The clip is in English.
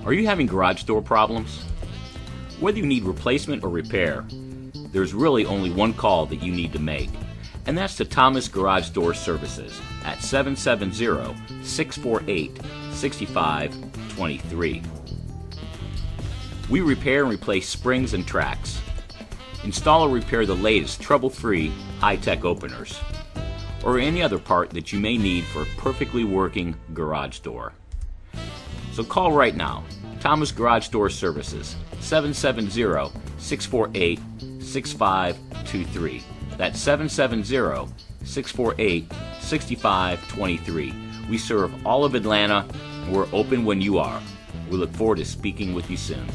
Are you having garage door problems? Whether you need replacement or repair, there's really only one call that you need to make, and that's to Thomas Garage Door Services at 770-648-6523. We repair and replace springs and tracks. Install or repair the latest trouble-free high-tech openers, or any other part that you may need for a perfectly working garage door. So call right now, Thomas Garage Door Services, 770-648-6523. That's 770-648-6523. We serve all of Atlanta, and we're open when you are. We look forward to speaking with you soon.